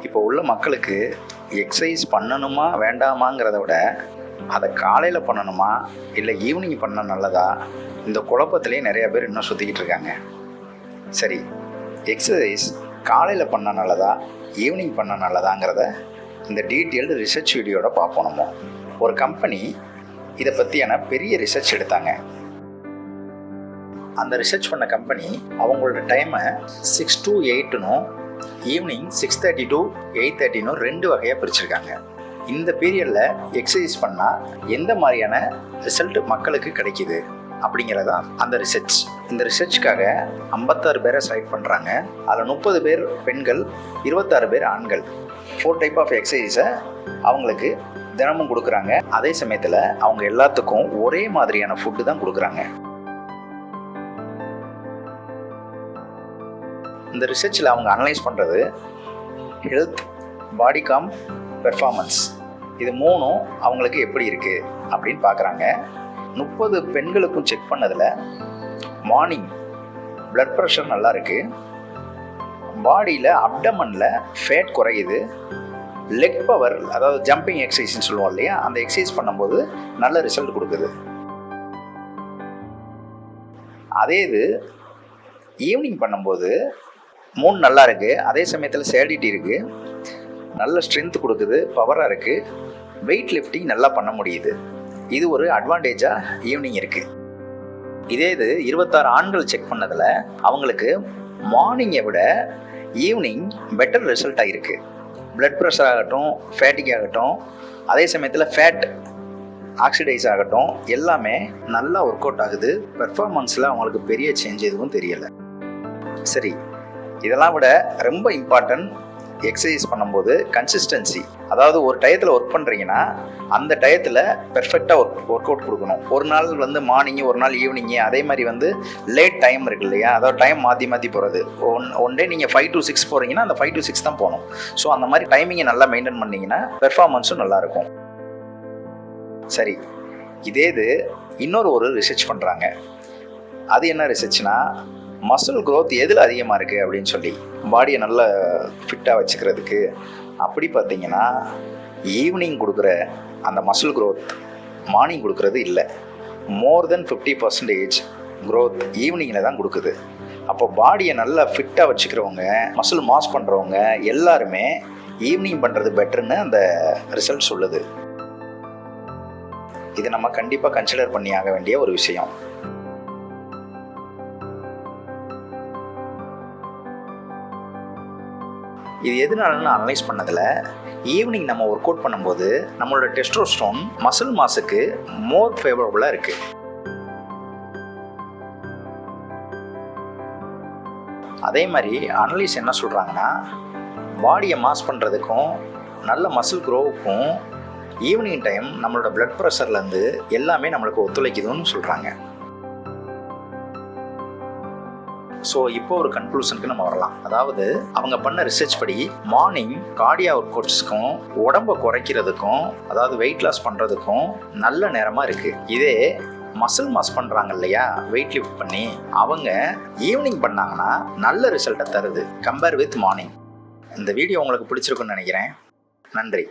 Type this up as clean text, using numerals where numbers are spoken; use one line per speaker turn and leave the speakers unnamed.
இப்போ உள்ள மக்களுக்கு எக்ஸசைஸ் பண்ணணுமா வேண்டாமாங்கிறத விட அதை காலையில் பண்ணணுமா இல்லை ஈவினிங் பண்ண நல்லதா, இந்த குழப்பத்திலே நிறைய பேர் இன்னும் சுற்றிக்கிட்டு இருக்காங்க. சரி, எக்ஸசைஸ் காலையில் பண்ண நல்லதா ஈவினிங் பண்ண நல்லதாங்கிறத இந்த டீட்டெயில்டு ரிசர்ச் வீடியோட பார்ப்போம். நம்ம ஒரு கம்பெனி இதை பற்றியான பெரிய ரிசர்ச் எடுத்தாங்க. அந்த ரிசர்ச் பண்ண கம்பெனி அவங்களோட டைமை 6 to 8 ஈவினிங் 6:30 to 8:30 2 வகையாக பிரிச்சிருக்காங்க. இந்த பீரியடில் எக்ஸசைஸ் பண்ணால் எந்த மாதிரியான ரிசல்ட் மக்களுக்கு கிடைக்கிது அப்படிங்கிறதான் அந்த ரிசர்ச். இந்த ரிசர்ச்சுக்காக 56 பேரை செலக்ட் பண்ணுறாங்க. அதில் 30 பேர் பெண்கள், 26 பேர் ஆண்கள். 4 டைப் ஆஃப் எக்ஸசைஸை அவங்களுக்கு தினமும் கொடுக்குறாங்க. அதே சமயத்தில் அவங்க எல்லாத்துக்கும் ஒரே மாதிரியான ஃபுட்டு தான் கொடுக்குறாங்க. இந்த ரிசர்ச்சில் அவங்க அனலைஸ் பண்ணுறது ஹெல்த், பாடி காம், பெர்ஃபார்மன்ஸ், இது மூணும் அவங்களுக்கு எப்படி இருக்குது அப்படின்னு பார்க்குறாங்க. 30 பெண்களுக்கும் செக் பண்ணதில் மார்னிங் பிளட் ப்ரெஷர் நல்லா இருக்குது, பாடியில் அப்டமனில் ஃபேட் குறையுது, லெக் பவர், அதாவது ஜம்பிங் எக்ஸசைஸ்ன்னு சொல்லுவோம் இல்லையா, அந்த எக்ஸசைஸ் பண்ணும்போது நல்ல ரிசல்ட் கொடுக்குது. அதே இது ஈவினிங் பண்ணும்போது 3 நல்லா இருக்குது, அதே சமயத்தில் சேடிட்டி இருக்குது, நல்ல ஸ்ட்ரென்த் கொடுக்குது, பவராக இருக்குது, வெயிட் லிஃப்டிங் நல்லா பண்ண முடியுது. இது ஒரு அட்வான்டேஜாக ஈவினிங் இருக்குது. இதே இது 26 ஆண்கள் செக் பண்ணதில் அவங்களுக்கு மார்னிங்கை விட ஈவினிங் பெட்டர் ரிசல்ட்டாக இருக்குது. பிளட் ப்ரெஷர் ஆகட்டும், ஃபேட்டிக் ஆகட்டும், அதே சமயத்தில் ஃபேட் ஆக்சிடைஸ் ஆகட்டும், எல்லாமே நல்லா ஒர்க் அவுட் ஆகுது. பெர்ஃபார்மன்ஸில் அவங்களுக்கு பெரிய சேஞ்ச் எதுவும் தெரியலை. சரி, இதெல்லாம் விட ரொம்ப இம்பார்ட்டன்ட் எக்ஸசைஸ் பண்ணும்போது கன்சிஸ்டன்சி. அதாவது ஒரு டயத்தில் ஒர்க் பண்ணுறீங்கன்னா அந்த டயத்தில் பெர்ஃபெக்டாக ஒர்க் அவுட் கொடுக்கணும். ஒரு நாள் மார்னிங்கு, ஒரு நாள் ஈவினிங்கு, அதே மாதிரி லேட் டைம் இருக்கு இல்லையா, அதாவது டைம் மாற்றி போகிறது. ஒன் டே நீங்கள் 5 to 6 போகிறீங்கன்னா அந்த 5 to 6 தான் போகணும். ஸோ அந்த மாதிரி டைமிங்கை நல்லா மெயின்டைன் பண்ணிங்கன்னா பெர்ஃபார்மன்ஸும் நல்லாயிருக்கும். சரி, இதே இது இன்னொரு ரிசர்ச் பண்ணுறாங்க. அது என்ன ரிசர்ச்னா, மசில் க்ரோத் எதில் அதிகமாக இருக்குது அப்படின்னு சொல்லி பாடியை நல்லா ஃபிட்டாக வச்சுக்கிறதுக்கு. அப்படி பார்த்தீங்கன்னா ஈவினிங் கொடுக்குற அந்த மசில் க்ரோத் மார்னிங் கொடுக்குறது இல்லை. மோர் தென் 50% க்ரோத் ஈவினிங்கில் தான் கொடுக்குது. அப்போ பாடியை நல்லா ஃபிட்டாக வச்சுக்கிறவங்க, மசில் மாஸ் பண்ணுறவங்க எல்லாருமே ஈவினிங் பண்ணுறது பெட்டர்னு அந்த ரிசல்ட் சொல்லுது. இது நம்ம கண்டிப்பாக கன்சிடர் பண்ணி ஆக வேண்டிய ஒரு விஷயம். இது எதனாலன்னு அனலைஸ் பண்ணதில் ஈவினிங் நம்ம ஒர்க் அவுட் பண்ணும்போது நம்மளோட டெஸ்டோஸ்டரோன் மசில் மாஸுக்கு மோர் ஃபேவரபுளாக இருக்குது. அதே மாதிரி அனலைஸ் என்ன சொல்கிறாங்கன்னா, பாடியை மாஸ் பண்ணுறதுக்கும் நல்ல மசில் க்ரோவுக்கும் ஈவினிங் டைம் நம்மளோட பிளட் ப்ரெஷர்லேருந்து எல்லாமே நம்மளுக்கு ஒத்துழைக்குதுன்னு சொல்கிறாங்க. ஸோ இப்போ ஒரு கன்க்ளூஷனுக்கு நம்ம வரலாம். அதாவது அவங்க பண்ண ரிசர்ச் படி மார்னிங் கார்டியா ஒர்க் அவுட்ஸ்க்கும் உடம்பை குறைக்கிறதுக்கும், அதாவது வெயிட் லாஸ் பண்ணுறதுக்கும் நல்ல நேரமாக இருக்குது. இதே மசில் மாஸ் பண்ணுறாங்க இல்லையா, வெயிட் லிஃப்ட் பண்ணி, அவங்க ஈவினிங் பண்ணாங்கன்னா நல்ல ரிசல்ட்டை தருது கம்பேர் வித் மார்னிங். இந்த வீடியோ உங்களுக்கு பிடிச்சிருக்குன்னு நினைக்கிறேன். நன்றி.